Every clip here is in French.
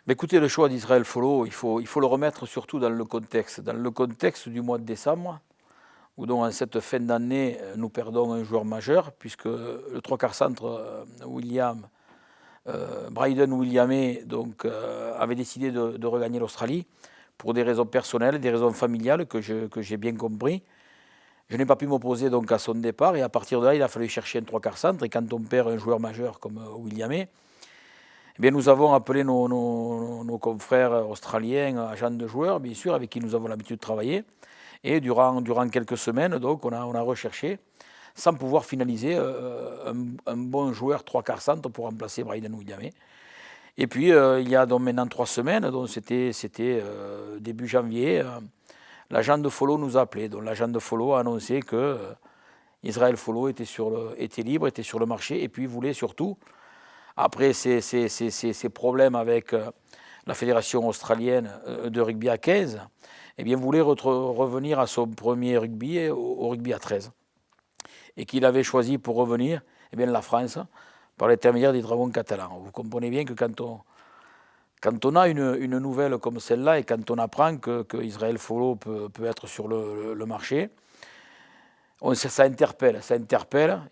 Mais écoutez, le choix d'Israël Follo, il faut le remettre surtout dans le contexte du mois de décembre, où donc en cette fin d'année, nous perdons un joueur majeur, puisque le trois quarts centre Bryden Williamé avait décidé de regagner l'Australie pour des raisons personnelles, des raisons familiales que j'ai bien compris. Je n'ai pas pu m'opposer donc à son départ et à partir de là, il a fallu chercher un trois quarts centre. Et quand on perd un joueur majeur comme Williamé, eh bien, nous avons appelé nos confrères australiens, agents de joueurs, bien sûr, avec qui nous avons l'habitude de travailler. Et durant quelques semaines, donc, on a recherché, sans pouvoir finaliser, un bon joueur trois quarts centre pour remplacer Bryden Williamé. Et puis, il y a donc maintenant 3 semaines, donc c'était début janvier, l'agent de Follo nous a appelé. Donc l'agent de Follo a annoncé que Israël Follo était libre, était sur le marché, et puis voulait surtout, après ces problèmes avec la fédération australienne de rugby à 15, eh bien, voulait revenir à son premier rugby, au rugby à 13. Et qu'il avait choisi pour revenir eh bien, la France, par l'intermédiaire des Dragons catalans. Vous comprenez bien que quand on a une nouvelle comme celle-là et quand on apprend que Israël Follo peut être sur le marché, ça interpelle.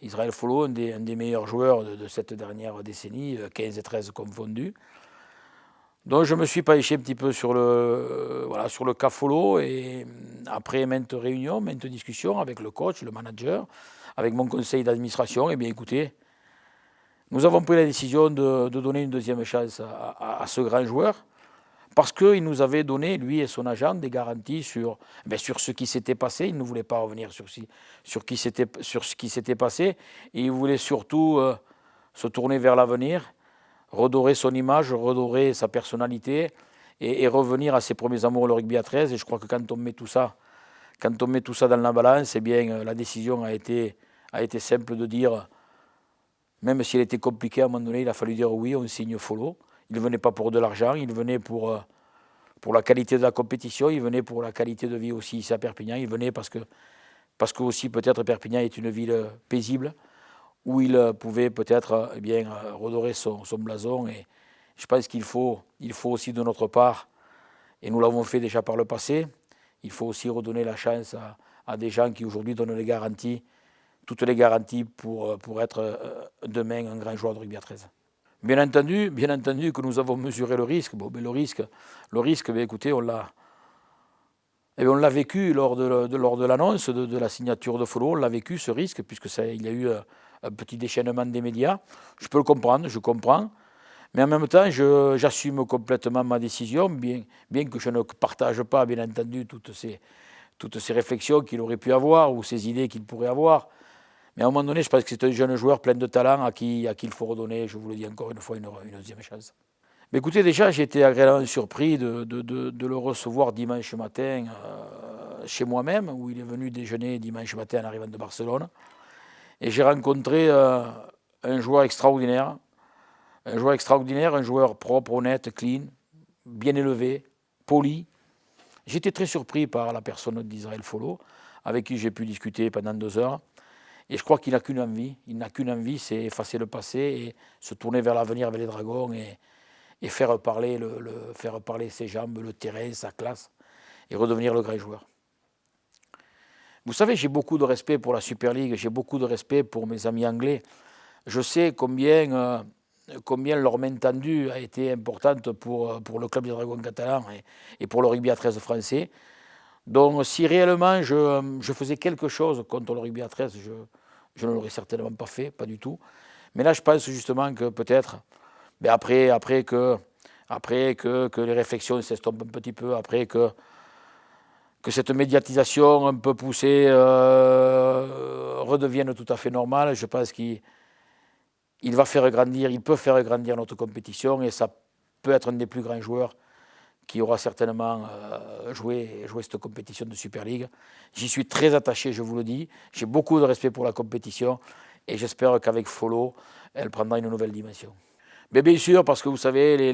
Israël Follo, un des meilleurs joueurs de cette dernière décennie, 15 et 13 confondus. Donc je me suis penché un petit peu sur le cas Follo et après maintes réunions, maintes discussions avec le coach, le manager, avec mon conseil d'administration, eh bien écoutez, nous avons pris la décision de donner une deuxième chance à ce grand joueur parce qu'il nous avait donné, lui et son agent, des garanties sur ce qui s'était passé. Il ne voulait pas revenir sur ce qui s'était passé. Et il voulait surtout se tourner vers l'avenir, redorer son image, redorer sa personnalité et revenir à ses premiers amours, le rugby à 13. Et je crois que quand on met tout ça dans la balance, eh bien, la décision a été simple de dire, même si elle était compliquée à un moment donné, il a fallu dire oui, on signe Follo. Il ne venait pas pour de l'argent, il venait pour la qualité de la compétition, il venait pour la qualité de vie aussi ici à Perpignan, il venait parce que aussi peut-être Perpignan est une ville paisible, où il pouvait peut-être redorer son blason. Et je pense qu'il faut aussi de notre part, et nous l'avons fait déjà par le passé, il faut aussi redonner la chance à des gens qui aujourd'hui donnent les garanties, toutes les garanties pour être demain un grand joueur de rugby à 13. Bien entendu que nous avons mesuré le risque. Bon, mais le risque, écoutez, on l'a vécu lors de l'annonce de la signature de Follo. On l'a vécu, ce risque, il y a eu un petit déchaînement des médias. Je peux le comprendre, je comprends. Mais en même temps, j'assume complètement ma décision, bien que je ne partage pas, bien entendu, toutes ces réflexions qu'il aurait pu avoir ou ces idées qu'il pourrait avoir. Mais à un moment donné, je pense que c'est un jeune joueur plein de talent à qui il faut redonner, je vous le dis encore une fois, une deuxième chance. Mais écoutez, déjà, j'ai été agréablement surpris de le recevoir dimanche matin chez moi-même, où il est venu déjeuner dimanche matin en arrivant de Barcelone. Et j'ai rencontré un joueur extraordinaire, un joueur propre, honnête, clean, bien élevé, poli. J'étais très surpris par la personne d'Israël Follo, avec qui j'ai pu discuter pendant 2 heures. Et je crois qu'il n'a qu'une envie, c'est effacer le passé et se tourner vers l'avenir avec les Dragons et faire parler ses jambes, le terrain, sa classe, et redevenir le grand joueur. Vous savez, j'ai beaucoup de respect pour la Super League, j'ai beaucoup de respect pour mes amis anglais. Je sais combien leur main tendue a été importante pour le club des Dragons catalans et pour le rugby à 13 français. Donc si réellement je faisais quelque chose contre le rugby à 13, je ne l'aurais certainement pas fait, pas du tout. Mais là, je pense justement que peut-être, après que les réflexions s'estompent un petit peu, après que cette médiatisation un peu poussée redevienne tout à fait normale, je pense qu'il va faire grandir, il peut faire grandir notre compétition et ça peut être un des plus grands joueurs qui aura certainement joué cette compétition de Super League. J'y suis très attaché, je vous le dis. J'ai beaucoup de respect pour la compétition et j'espère qu'avec Follo, elle prendra une nouvelle dimension. Mais bien sûr, parce que vous savez, les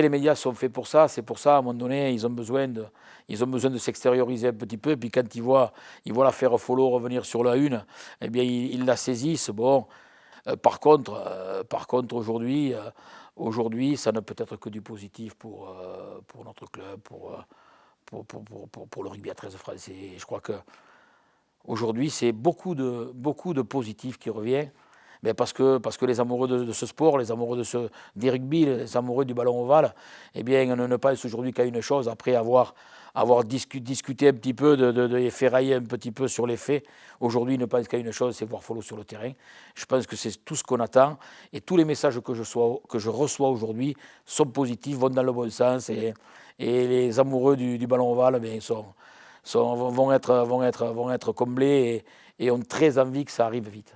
médias sont faits pour ça. C'est pour ça, à un moment donné, ils ont besoin de s'extérioriser un petit peu. Et puis quand ils voient l'affaire Follo revenir sur la une, eh bien, ils la saisissent. Bon, Par contre aujourd'hui, ça ne peut être que du positif pour notre club, pour le rugby à 13 français. Et je crois qu'aujourd'hui, c'est beaucoup de positif qui revient. Mais parce que les amoureux de ce sport, les amoureux des rugby, les amoureux du ballon ovale, eh bien, ne pensent aujourd'hui qu'à une chose, après avoir discuté un petit peu, et ferraillé un petit peu sur les faits. Aujourd'hui, ils ne pensent qu'à une chose, c'est voir Follo sur le terrain. Je pense que c'est tout ce qu'on attend. Et tous les messages que je reçois aujourd'hui sont positifs, vont dans le bon sens. Et les amoureux du ballon ovale vont être comblés et ont très envie que ça arrive vite.